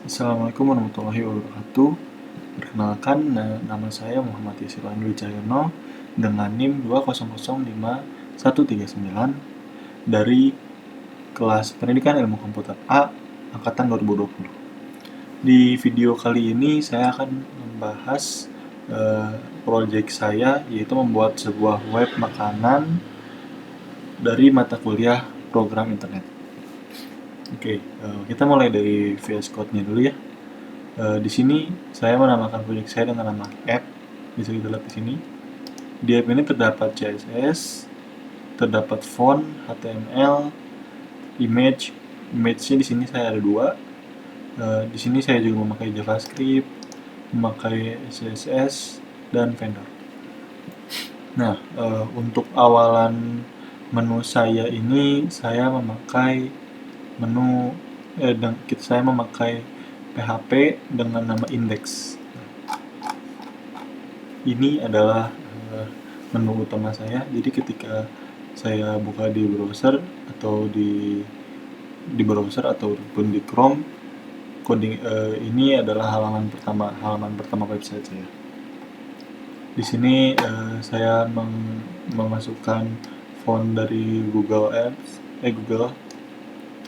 Assalamualaikum warahmatullahi wabarakatuh. Perkenalkan, nama saya Muhammad Yasir Andwi Cahyono dengan NIM 2005139 dari kelas Pendidikan Ilmu Komputer A angkatan 2020. Di video kali ini saya akan membahas proyek saya, yaitu membuat sebuah web makanan dari mata kuliah program internet. Oke, kita mulai dari VS Code-nya dulu ya. Di sini saya menamakan proyek saya dengan nama app. Bisa kita lihat di sini. Di app ini terdapat CSS, terdapat font, HTML, image. Image-nya di sini saya ada dua. Di sini saya juga memakai JavaScript, memakai CSS, dan vendor. Nah, untuk awalan menu saya ini saya memakai saya memakai PHP dengan nama index. Ini adalah menu utama saya. Jadi ketika saya buka di browser ataupun di Chrome, ini adalah halaman pertama website saya. Di sini saya memasukkan font dari Google.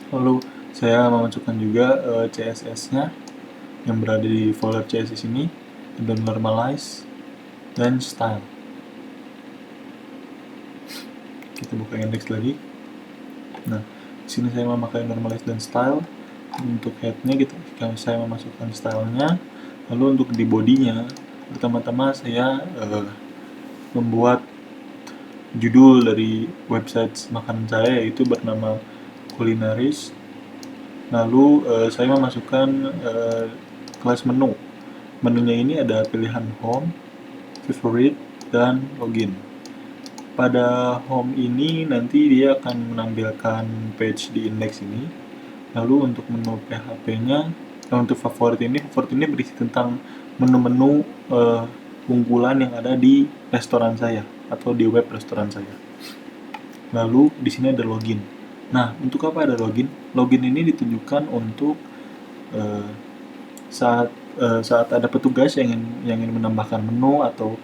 Lalu saya memasukkan juga CSS-nya yang berada di folder CSS ini, dan normalize dan style. Kita buka index lagi. Nah, di sini saya memakai normalize dan style. Untuk headnya saya memasukkan stylenya. Lalu untuk di bodinya, pertama-tama saya membuat judul dari website makanan saya, yaitu bernama Culinaris. Lalu saya memasukkan kelas menu. Menunya ini ada pilihan home, favorite, dan login. Pada home ini nanti dia akan menampilkan page di index ini. Lalu untuk menu PHP-nya, untuk favorit ini berisi tentang menu-menu unggulan yang ada di restoran saya atau di web restoran saya. Lalu di sini ada login. Nah, untuk apa ada login? Login ini ditunjukkan untuk saat ada petugas yang ingin menambahkan menu atau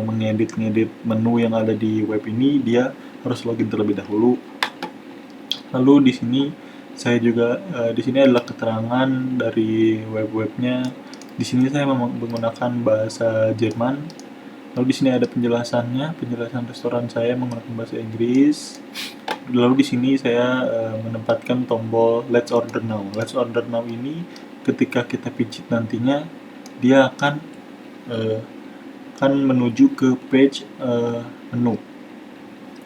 mengedit menu yang ada di web ini, dia harus login terlebih dahulu. Lalu di sini saya juga di sini adalah keterangan dari webnya. Di sini saya menggunakan bahasa Jerman. Lalu di sini ada penjelasan restoran saya menggunakan bahasa Inggris. Lalu di sini saya menempatkan tombol Let's Order Now. Let's Order Now ini ketika kita pijit nantinya, dia akan menuju ke page menu.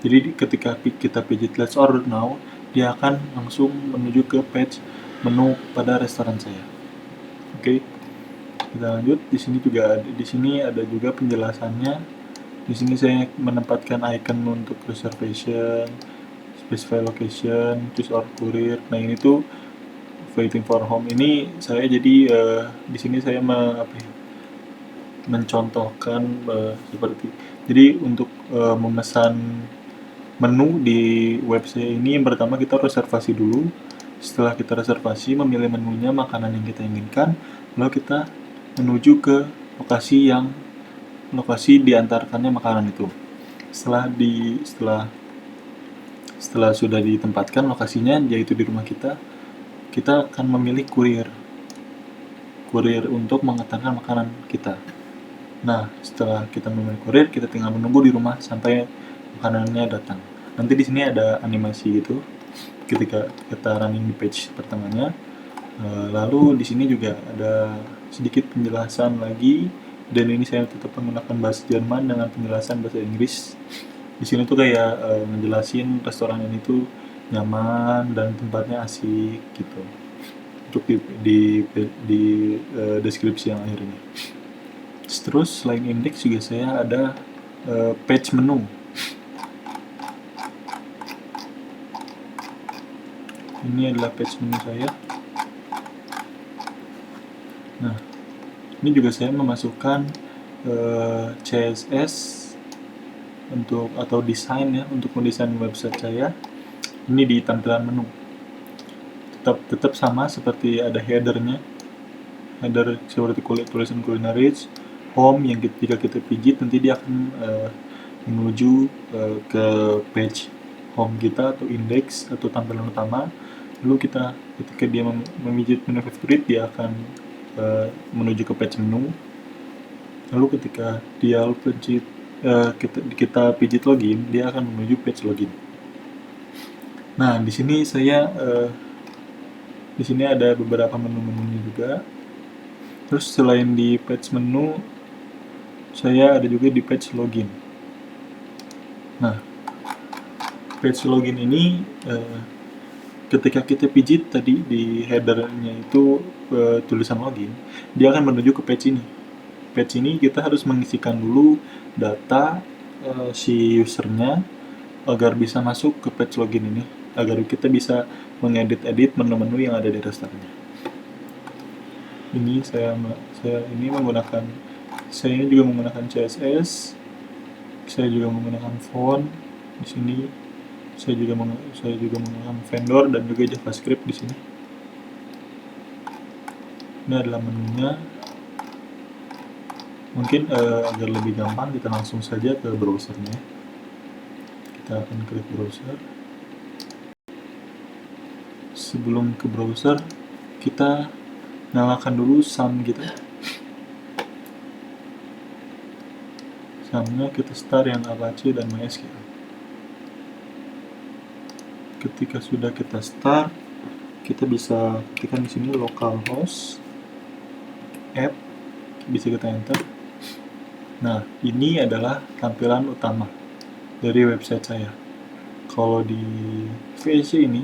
Jadi ketika kita pijit Let's Order Now, dia akan langsung menuju ke page menu pada restoran saya. Oke, kita lanjut. Di sini ada juga penjelasannya. Di sini saya menempatkan icon untuk reservation, specify location, choose or courier. Nah, ini tuh waiting for home ini saya jadi di sini saya mencontohkan seperti, jadi untuk memesan menu di website ini, yang pertama kita reservasi dulu. Setelah kita reservasi, memilih menunya, makanan yang kita inginkan, lalu kita menuju ke lokasi diantarkannya makanan itu. Setelah sudah ditempatkan lokasinya, yaitu di rumah kita akan memilih kurir untuk mengantarkan makanan kita. Nah, setelah kita memilih kurir, kita tinggal menunggu di rumah sampai makanannya datang. Nanti di sini ada animasi gitu ketika kita running di page pertamanya. Lalu di sini juga ada sedikit penjelasan lagi, dan ini saya tetap menggunakan bahasa Jerman dengan penjelasan bahasa Inggris. Di sini tuh kayak ngejelasin restoran ini tuh nyaman dan tempatnya asik gitu. Untuk di deskripsi yang akhirnya. Terus selain index juga saya ada page menu. Ini adalah page menu saya. Nah, ini juga saya memasukkan CSS untuk desain ya, untuk mendesain website saya. Ini di tampilan menu. tetap sama seperti ada header seperti tulisan Kulinaris, home yang jika kita pijit nanti dia akan menuju ke page home kita atau indeks atau tampilan utama. Lalu ketika dia memijit menu favorit, dia akan menuju ke page menu. Lalu ketika dia kita pijit login, dia akan menuju page login. Nah, di sini di sini ada beberapa menu-menunya juga. Terus selain di page menu, saya ada juga di page login. Nah, page login ini ketika kita pijit tadi di headernya itu tulisan login, dia akan menuju ke page ini. Page ini kita harus mengisikan dulu data si usernya agar bisa masuk ke page login ini, agar kita bisa mengedit menu-menu yang ada di restorannya. Ini saya juga menggunakan CSS, saya juga menggunakan font di sini, saya juga menggunakan vendor dan juga JavaScript di sini. Ini adalah menunya. Mungkin agar lebih gampang kita langsung saja ke browsernya. Kita akan klik browser. Sebelum ke browser, kita nyalakan dulu SAM kita. SAM-nya kita start yang Apache dan MySQL. Ketika sudah kita start, kita bisa klikkan di sini localhost app, bisa kita enter. Nah, ini adalah tampilan utama dari website saya. Kalau di VSC ini,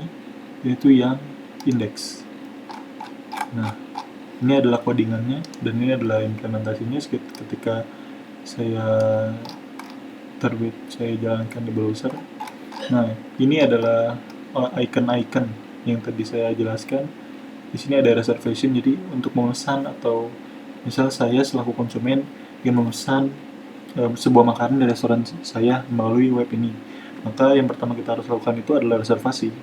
itu yang indeks. Nah, ini adalah codingannya dan ini adalah implementasinya ketika saya jalankan di browser. Nah, ini adalah icon-icon yang tadi saya jelaskan. Di sini ada reservation, jadi untuk memesan atau misal saya selaku konsumen ingin memesan sebuah makanan dari restoran saya melalui web ini, maka yang pertama kita harus lakukan itu adalah reservasi,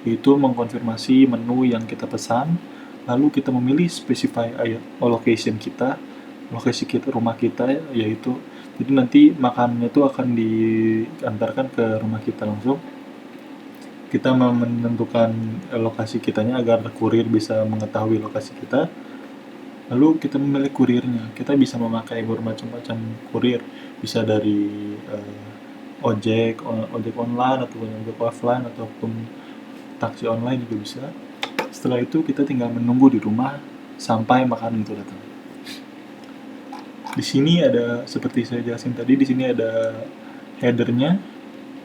yaitu mengkonfirmasi menu yang kita pesan, lalu kita memilih specify lokasi rumah kita, yaitu jadi nanti makanannya itu akan diantarkan ke rumah kita langsung. Kita menentukan lokasi kitanya agar kurir bisa mengetahui lokasi kita. Lalu kita memilih kurirnya. Kita bisa memakai bermacam-macam kurir, bisa dari ojek online ataupun ojek offline ataupun taksi online juga bisa. Setelah itu kita tinggal menunggu di rumah sampai makanan itu datang. Di sini ada, seperti saya jelasin tadi, di sini ada headernya.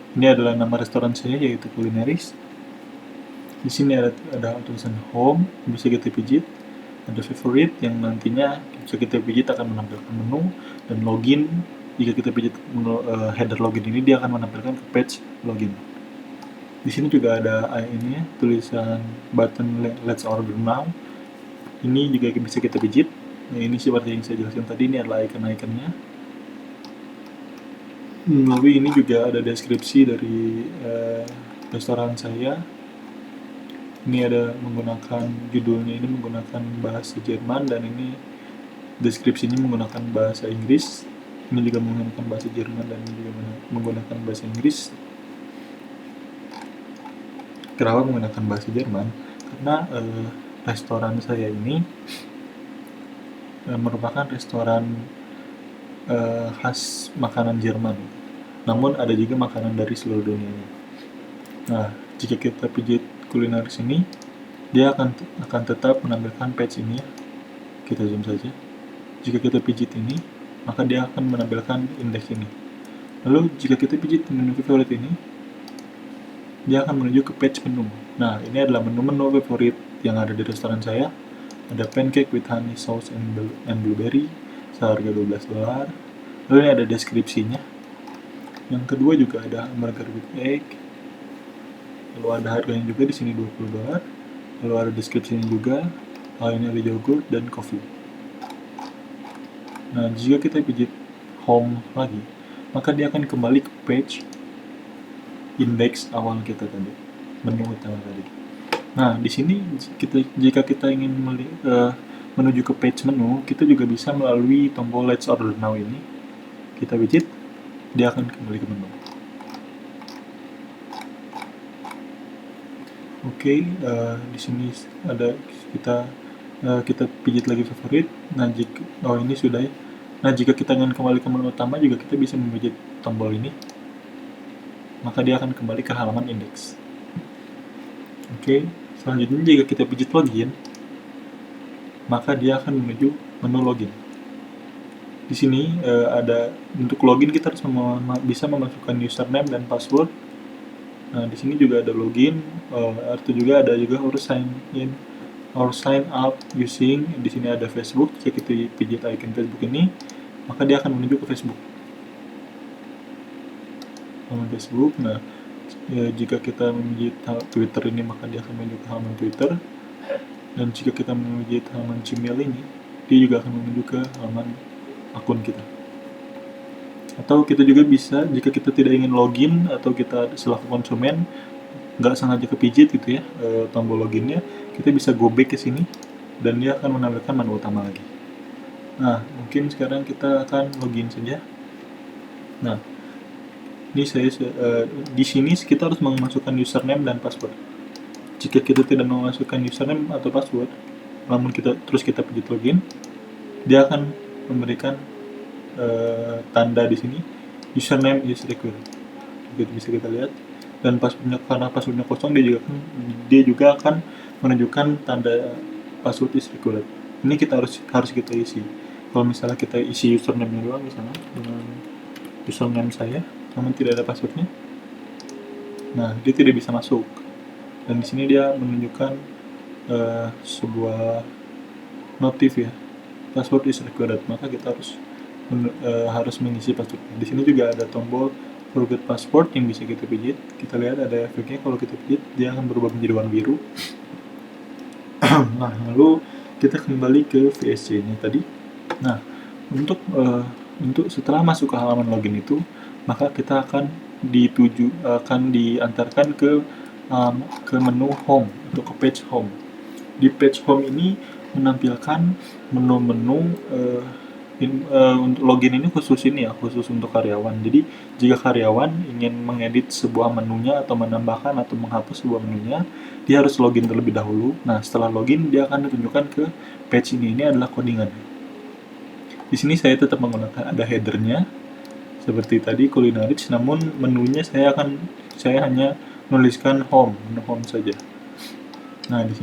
Ini adalah nama restoran saya, yaitu Kulinaris. Di sini ada tulisan home, bisa kita pijit. Ada favorite yang nantinya bisa kita pijit akan menampilkan menu, dan login. Jika kita pijit header login ini, dia akan menampilkan ke page login. Di sini juga ada tulisan button Let's Order Now. Ini juga bisa kita pijit. Nah, ini seperti yang saya jelaskan tadi, ini adalah icon-iconnya. Lalu ini juga ada deskripsi dari restoran saya. Ini ada judulnya ini menggunakan bahasa Jerman, dan ini deskripsinya menggunakan bahasa Inggris. Ini juga menggunakan bahasa Jerman dan ini juga menggunakan bahasa Inggris. Kenapa menggunakan bahasa Jerman? Karena restoran saya ini merupakan restoran khas makanan Jerman. Namun ada juga makanan dari seluruh dunia. Nah, jika kita pijit Kulinaris ini, dia akan tetap menampilkan page ini. Kita zoom saja. Jika kita pijit ini, maka dia akan menampilkan indeks ini. Lalu jika kita pijit menu favorit ini, dia akan menuju ke page menu. Nah, ini adalah menu-menu favorit yang ada di restoran saya. Ada pancake with honey sauce and blueberry, seharga $12. Lalu ini ada deskripsinya. Yang kedua juga ada hamburger with egg. Lalu ada harganya juga di sini $20. Lalu ada deskripsinya juga. Ini ada yogurt dan coffee. Nah, jika kita pijit home lagi, maka dia akan kembali ke page indeks awal kita tadi, menu utama tadi. Nah, di sini jika kita ingin menuju ke page menu, kita juga bisa melalui tombol Let's Order Now ini. Kita pijit, dia akan kembali ke menu. Oke, di sini ada kita pijit lagi favorit. Nah, ini sudah ya. Nah, jika kita ingin kembali ke menu utama juga kita bisa memijit tombol ini. Maka dia akan kembali ke halaman indeks. Oke, selanjutnya jika kita pijit login, maka dia akan menuju menu login. Di sini ada untuk login kita harus bisa memasukkan username dan password. Nah, di sini juga ada login, atau juga ada harus sign in or sign up using. Di sini ada Facebook. Jika kita pijit icon Facebook ini, maka dia akan menuju ke Facebook. Halaman Facebook. Nah, jika kita memijit Twitter ini, maka dia akan menuju ke halaman Twitter. Dan jika kita memijit halaman Gmail ini, dia juga akan menuju ke halaman akun kita. Atau kita juga bisa, jika kita tidak ingin login atau kita selaku konsumen nggak sengaja kepijit gitu ya tombol loginnya, kita bisa go back ke sini dan dia akan menampilkan menu utama lagi. Nah, mungkin sekarang kita akan login saja. Nah, ini di sini kita harus memasukkan username dan password. Jika kita tidak memasukkan username atau password, namun kita pijit login, dia akan memberikan tanda di sini username is required. Gitu bisa kita lihat. Dan karena passwordnya kosong, dia juga akan menunjukkan tanda password is required. Ini kita harus kita isi. Kalau misalnya kita isi username-nya doang misalnya dengan username saya, namun tidak ada passwordnya, nah dia tidak bisa masuk. Dan di sini dia menunjukkan sebuah notif ya, password is required. Maka kita harus mengisi password. Di sini juga ada tombol forget password yang bisa kita pijit. Kita lihat ada efeknya, kalau kita pijit dia akan berubah menjadi warna biru. Nah, lalu kita kembali ke VSC-nya tadi. Nah, untuk setelah masuk ke halaman login itu, maka kita akan diantarkan ke menu home atau ke page home. Di page home ini menampilkan menu-menu untuk login ini khusus untuk karyawan. Jadi jika karyawan ingin mengedit sebuah menunya atau menambahkan atau menghapus sebuah menunya, dia harus login terlebih dahulu. Nah, setelah login dia akan ditunjukkan ke page ini. Ini adalah codingan. Di sini saya tetap menggunakan ada headernya seperti tadi Kulinarich, namun menunya saya hanya menuliskan menu home saja. Nah, di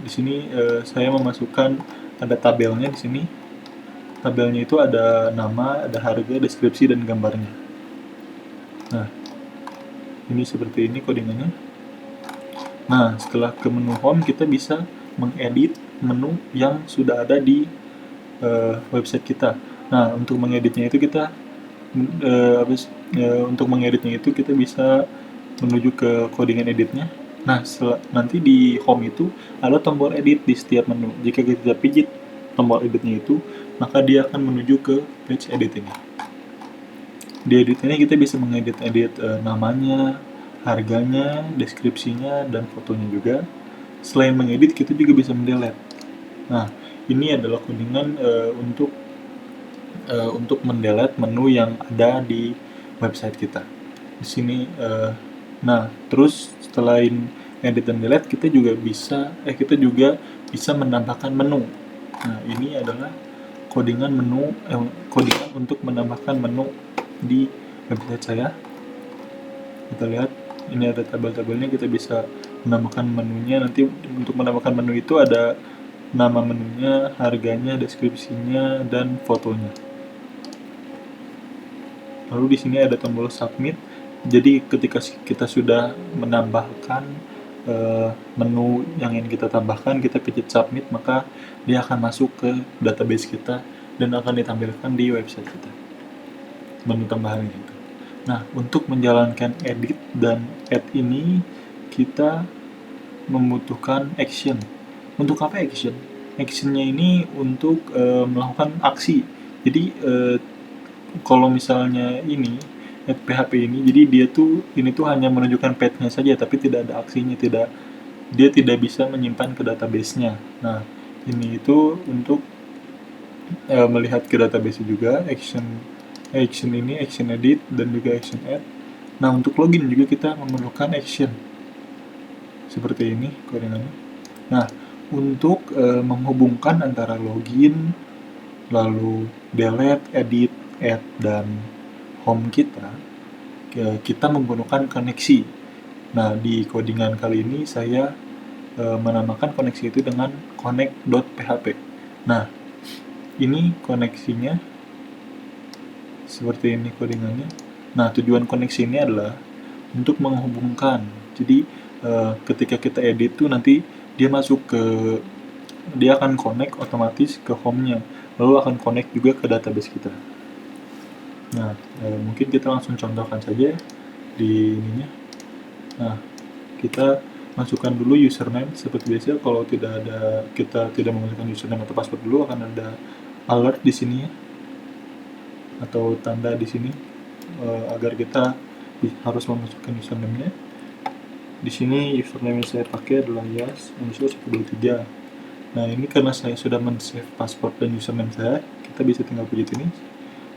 sini saya memasukkan ada tabelnya di sini. Tabelnya itu ada nama, ada harga, deskripsi, dan gambarnya. Nah, ini seperti ini codingannya. Nah, setelah ke menu home, kita bisa mengedit menu yang sudah ada di website kita. Nah, untuk mengeditnya itu kita bisa menuju ke codingan editnya. Nah, nanti di home itu ada tombol edit di setiap menu. Jika kita pijit tombol editnya itu, maka dia akan menuju ke page edit ini. Di edit ini kita bisa mengedit namanya, harganya, deskripsinya, dan fotonya juga. Selain mengedit, kita juga bisa mendelete. Nah, ini adalah codingan untuk mendelete menu yang ada di website kita. Di sini, nah terus selain edit dan delete, kita juga bisa menambahkan menu. Nah, ini adalah codingan untuk menambahkan menu di website saya. Kita lihat, ini ada tabel-tabelnya, kita bisa menambahkan menunya. Nanti untuk menambahkan menu itu ada nama menunya, harganya, deskripsinya, dan fotonya. Lalu di sini ada tombol submit. Jadi ketika kita sudah menambahkan menu yang ingin kita tambahkan, kita pijit submit, maka dia akan masuk ke database kita dan akan ditampilkan di website kita, menu tambahan itu. Nah, untuk menjalankan edit dan add ini, kita membutuhkan action. Untuk apa action? Actionnya ini untuk melakukan aksi. Jadi kalau misalnya ini PHP ini, jadi ini tuh hanya menunjukkan page-nya saja, tapi tidak ada aksinya, tidak dia tidak bisa menyimpan ke database-nya. Nah, ini itu untuk melihat ke database juga, action ini, action edit, dan juga action add. Nah, untuk login juga kita memerlukan action. Seperti ini koordinatnya. Nah, untuk menghubungkan antara login, lalu delete, edit, add, dan home kita menggunakan koneksi. Nah, di codingan kali ini saya menamakan koneksi itu dengan connect.php. Nah, ini koneksinya seperti ini codingannya. Nah, tujuan koneksi ini adalah untuk menghubungkan. Jadi, ketika kita edit tuh nanti dia akan connect otomatis ke home-nya, lalu akan connect juga ke database kita. Nah, mungkin kita langsung contohkan saja di ininya. Nah, kita masukkan dulu username seperti biasa. Kalau kita tidak memasukkan username atau password dulu, akan ada alert di sini ya, atau tanda di sini agar kita harus memasukkan username-nya. Di sini username yang saya pakai adalah yas_123. Nah, ini karena saya sudah men-save password dan username saya, kita bisa tinggal pijit ini.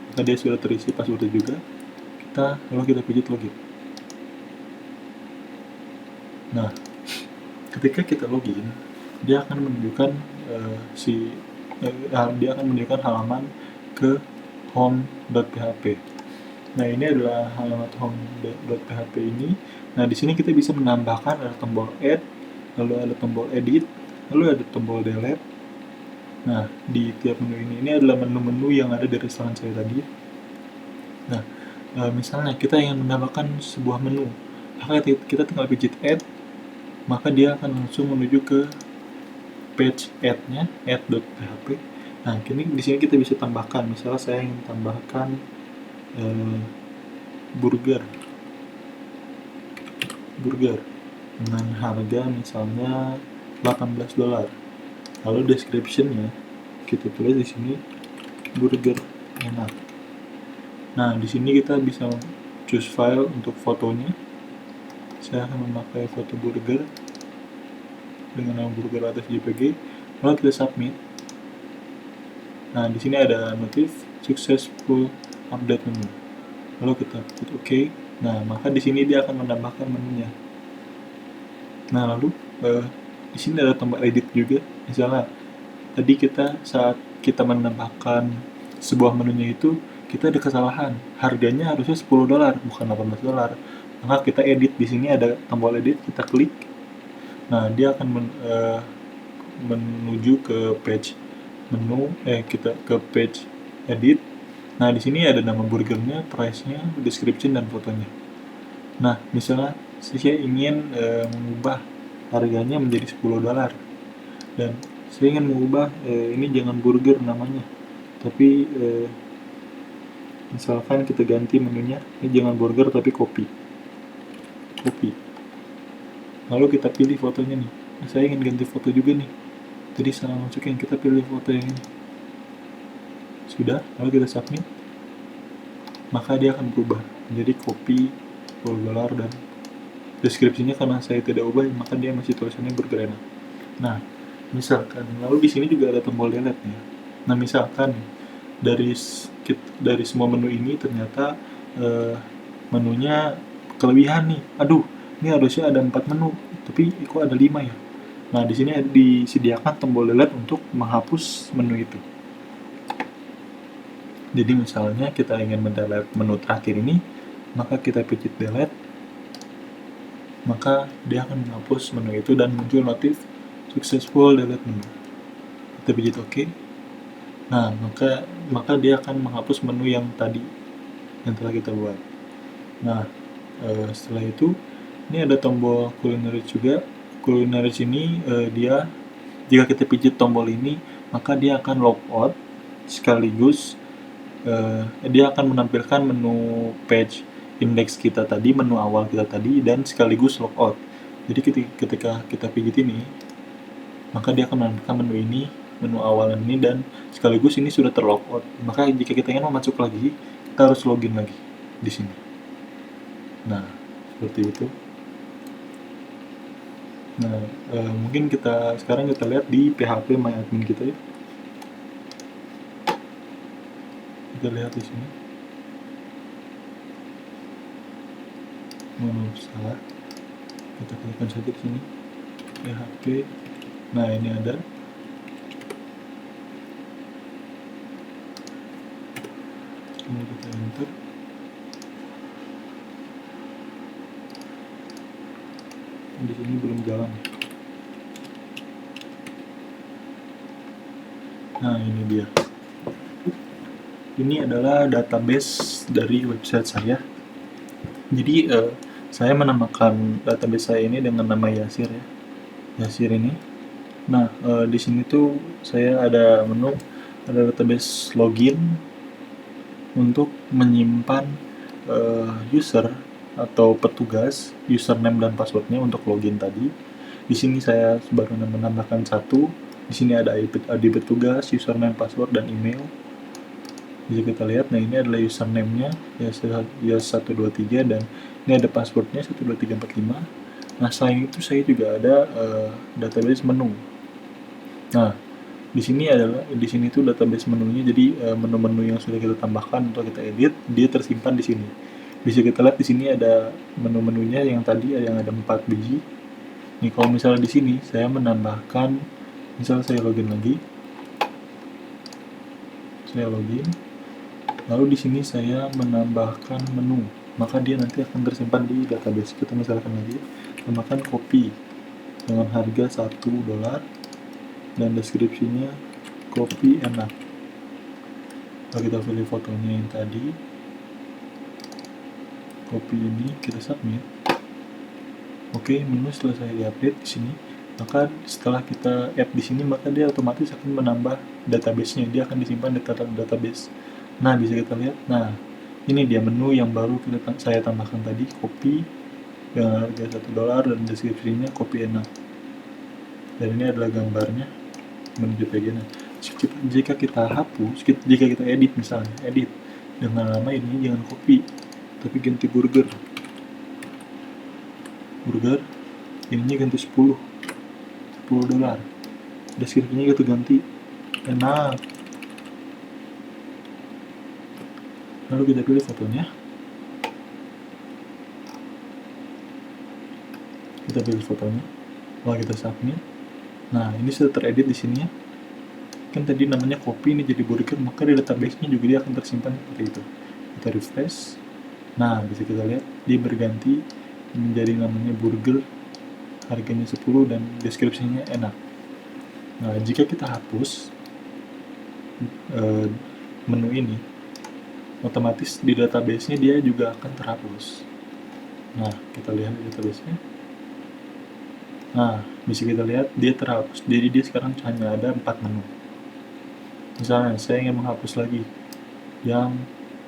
Maka dia sudah terisi passwordnya juga. Lalu kita pijit login. Nah, ketika kita login, dia akan menunjukkan halaman ke home.php. Nah, ini adalah halaman home.php ini. Nah, di sini kita bisa menambahkan ada tombol add, lalu ada tombol edit, lalu ada tombol delete. Nah, di tiap menu ini adalah menu-menu yang ada di restoran saya tadi. Nah, misalnya kita ingin menambahkan sebuah menu, maka kita tinggal pijit add, maka dia akan langsung menuju ke page add-nya, add.php. Nah, kini di sini kita bisa tambahkan. Misalnya saya ingin tambahkan burger dengan harga misalnya $18. Lalu description-nya kita tulis di sini burger enak. Nah, di sini kita bisa choose file untuk fotonya. Saya akan memakai foto burger dengan nama burger atas JPG. Lalu kita submit. Nah, di sini ada notif successful update menu. Lalu kita klik OK. Nah, maka di sini dia akan menambahkan menunya. Nah, lalu di sini ada tombol edit juga. Misalnya tadi saat kita menambahkan sebuah menunya itu, kita ada kesalahan. Harganya harusnya $10, bukan $18. Maka kita edit. Di sini ada tombol edit, kita klik. Nah, dia akan menuju ke page menu, kita ke page edit. Nah, di sini ada nama burgernya, price-nya, description, dan fotonya. Nah, misalnya saya ingin mengubah harganya menjadi $10, dan saya ingin mengubah ini jangan burger namanya, tapi misalkan kita ganti menunya, ini jangan burger tapi kopi. Lalu kita pilih fotonya nih. Nah, saya ingin ganti foto juga nih, jadi salah masukin, kita pilih foto yang ini. Sudah, lalu kita submit, maka dia akan berubah menjadi kopi $10, dan deskripsinya karena saya tidak ubah, maka dia masih tulisannya burger enak. Nah, misalkan, lalu di sini juga ada tombol delete nih. Nah, misalkan dari semua menu ini ternyata menunya kelebihan nih. Aduh, ini harusnya ada 4 menu, tapi kok ada 5 ya? Nah, di sini disediakan tombol delete untuk menghapus menu itu. Jadi misalnya kita ingin mendelete menu terakhir ini, maka kita pijit delete, maka dia akan menghapus menu itu dan muncul notif successful delete menu. Kita pijit OK. Nah, maka dia akan menghapus menu yang tadi yang telah kita buat. Nah, setelah itu ini ada tombol culinary juga. Culinary ini dia, jika kita pijit tombol ini, maka dia akan logout sekaligus dia akan menampilkan menu page index kita tadi, menu awal kita tadi, dan sekaligus logout. Jadi ketika kita pijit ini, maka dia akan menampilkan menu ini, menu awal ini, dan sekaligus ini sudah terlogout. Maka jika kita ingin masuk lagi, kita harus login lagi di sini. Nah, seperti itu. Nah, mungkin sekarang kita lihat di PHP MyAdmin kita ya. Kita lihat di sini. Salah. Kita klikkan saja di sini. PHP. Nah, ini ada. Ini kita enter. Di sini belum jalan. Nah, ini dia. Ini adalah database dari website saya. Jadi saya menamakan database saya ini dengan nama Yasir ya. Yasir ini. Nah, di sini tuh saya ada menu, ada database login untuk menyimpan user atau petugas, username dan passwordnya untuk login tadi. Di sini saya baru menambahkan satu. Di sini ada ID petugas, username, password, dan email. Bisa kita lihat, nah ini adalah username-nya Yas123 dan ini ada passwordnya 12345. Nah, selain itu saya juga ada database menu. Nah, di sini tuh database menunya, jadi menu-menu yang sudah kita tambahkan atau kita edit, dia tersimpan di sini. Bisa kita lihat di sini ada menu-menunya yang tadi yang ada 4 biji. Nih, kalau misalnya di sini saya menambahkan, misalnya saya login lagi. Saya login. Lalu di sini saya menambahkan menu, maka dia nanti akan tersimpan di database. Kita misalkan lagi, tambahkan kopi dengan harga $1 dan deskripsinya kopi enak. Kalau kita pilih fotonya yang tadi, kopi ini kita submit. Oke, menu selesai di-update di sini. Maka setelah kita add di sini, maka dia otomatis akan menambah database-nya. Dia akan disimpan di database. Nah, bisa kita lihat. Nah, ini dia menu yang baru saya tambahkan tadi, kopi dengan harga $1 dan deskripsinya kopi enak. Dan ini adalah gambarnya menu JPG. Nah, jika kita hapus, jika kita edit misalnya, edit dengan nama ini jangan kopi, tapi ganti burger. Burger, ininya ganti $10. Deskripsinya gitu ganti enak. Lalu kita pilih fotonya. Kita pilih fotonya. Lalu kita submit. Nah, ini sudah teredit di sini ya. Kan tadi namanya kopi, ini jadi burger, maka di database-nya juga dia akan tersimpan seperti itu. Kita refresh. Nah, bisa kita lihat dia berganti menjadi namanya burger, harganya 10 dan deskripsinya enak. Nah, jika kita hapus menu ini, otomatis di database-nya dia juga akan terhapus. Nah, kita lihat di database-nya. Nah, bisa kita lihat dia terhapus. Jadi dia sekarang hanya ada 4 menu. Misalnya saya ingin menghapus lagi yang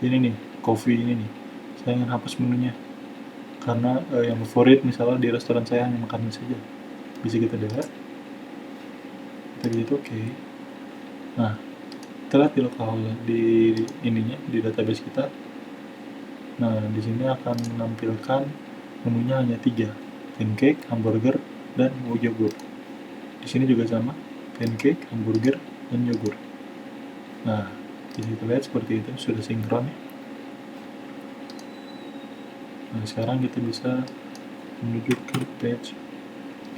ini nih, coffee ini nih. Saya ingin hapus menunya karena yang favorit misalnya di restoran saya hanya makanan saja. Bisa kita lihat. Kita gitu oke. Nah, kita lihat di lokal di ininya di database kita. Nah, di sini akan menampilkan menunya hanya 3, pancake, hamburger, dan yogurt. Di sini juga sama, pancake, hamburger, dan yogurt. Nah, bisa kita lihat seperti itu, sudah sinkron ya. Nah, sekarang kita bisa menuju ke page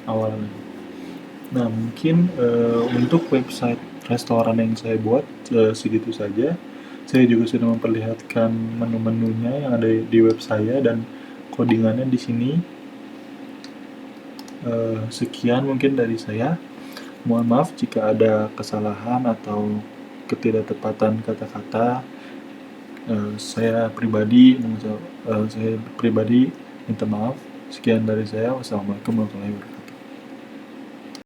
awalnya. Nah, mungkin untuk website restoran yang saya buat segitu saja. Saya juga sudah memperlihatkan menu-menunya yang ada di web saya dan codingannya di sini. Sekian mungkin dari saya. Mohon maaf jika ada kesalahan atau ketidaktepatan kata-kata. Saya pribadi minta maaf. Sekian dari saya. Wassalamualaikum warahmatullahi wabarakatuh.